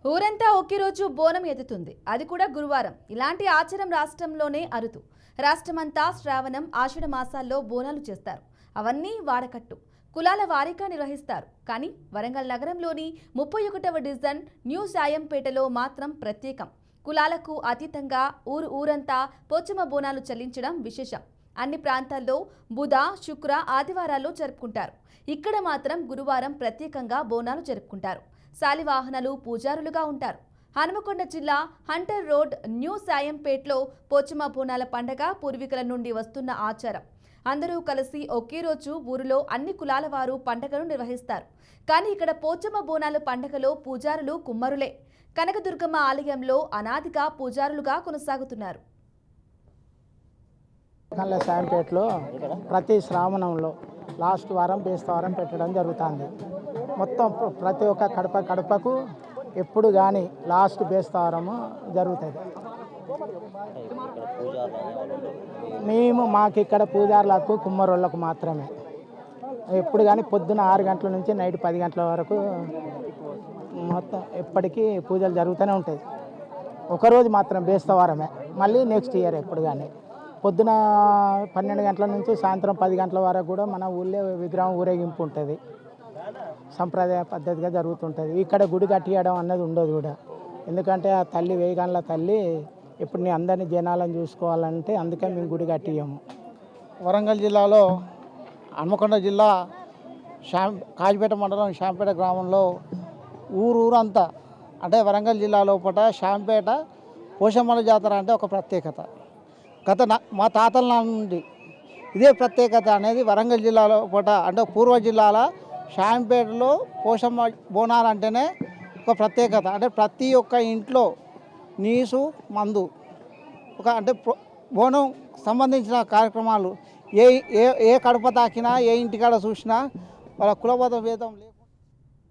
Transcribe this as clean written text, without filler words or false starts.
ఊరంతా ఒకే రోజు బోనం ఎత్తుతుంది. అది కూడా గురువారం. ఇలాంటి ఆచారం రాష్ట్రంలోనే అరుదు. రాష్ట్రమంతా శ్రావణం, ఆషాఢ మాసాల్లో బోనాలు చేస్తారు. అవన్నీ వాడకట్టు కులాల వారీగా నిర్వహిస్తారు. కానీ వరంగల్ నగరంలోని 31వ డివిజన్ న్యూ సాయంపేటలో మాత్రం ప్రత్యేకం. కులాలకు అతీతంగా ఊరంతా పోచమ్మ బోనాలు చెల్లించడం విశేషం. అన్ని ప్రాంతాల్లో బుధ, శుక్ర, ఆదివారాల్లో జరుపుకుంటారు. ఇక్కడ మాత్రం గురువారం ప్రత్యేకంగా బోనాలు జరుపుకుంటారు. శాలివాహనాలు పూజారులుగా ఉంటారు. హనుమకొండ జిల్లా హంటర్ రోడ్ న్యూ సాయంపేట్లో పోచమ్మ బోనాల పండగ పూర్వీకుల నుండి వస్తున్న ఆచారం. అందరూ కలిసి ఒకే రోజు ఊరిలో అన్ని కులాల వారు పండగను నిర్వహిస్తారు. కానీ ఇక్కడ పోచమ్మ బోనాల పండగలో పూజారులు కుమ్మరులే. కనకదుర్గమ్మ ఆలయంలో అనాదిగా పూజారులుగా కొనసాగుతున్నారు. సాయంపేటలో ప్రతి శ్రావణంలో లాస్ట్ వారం బేస్తవారం పెట్టడం జరుగుతుంది. మొత్తం ప్రతి ఒక్క కడపకు ఎప్పుడు కానీ లాస్ట్ బేస్తవారము జరుగుతుంది. మాకు ఇక్కడ పూజారులకు కుమ్మరోళ్ళకు మాత్రమే ఎప్పుడు కానీ పొద్దున 6 గంటల నుంచి నైట్ 10 గంటల వరకు మొత్తం ఎప్పటికీ పూజలు జరుగుతూనే ఉంటాయి. ఒకరోజు మాత్రం బేస్తవారమే, మళ్ళీ నెక్స్ట్ ఇయర్ ఎప్పుడు కానీ పొద్దున 12 గంటల నుంచి సాయంత్రం 10 గంటల వరకు కూడా మన ఊళ్ళో విగ్రహం ఊరేగింపు ఉంటుంది. సంప్రదాయ పద్ధతిగా జరుగుతుంటుంది. ఇక్కడ గుడి కట్టియడం అన్నది ఉండదు కూడా. ఎందుకంటే ఆ తల్లి వేయగాన్ల తల్లి ఇప్పుడు నేను అందరినీ జనాలను చూసుకోవాలంటే అందుకే మేము గుడి కట్టియము. వరంగల్ జిల్లాలో హన్మకొండ జిల్లా కాజిపేట మండలం శాంపేట గ్రామంలో ఊరంతా అంటే వరంగల్ జిల్లా లోపల శాంపేట పోషమ్మల జాతర అంటే ఒక ప్రత్యేకత. మా తాతల నుండి ఇదే ప్రత్యేకత అనేది వరంగల్ జిల్లాలో అంటే పూర్వ జిల్లాల శాంపేటలో పోషమ్మ బోనాలు అంటేనే ఒక ప్రత్యేకత. అంటే ప్రతి ఒక్క ఇంట్లో నీసు మందు అంటే బోనం సంబంధించిన కార్యక్రమాలు ఏ కడప తాకినా ఏ ఇంటికాడ చూసినా వాళ్ళ కులబద్ధ భేదం లేదు.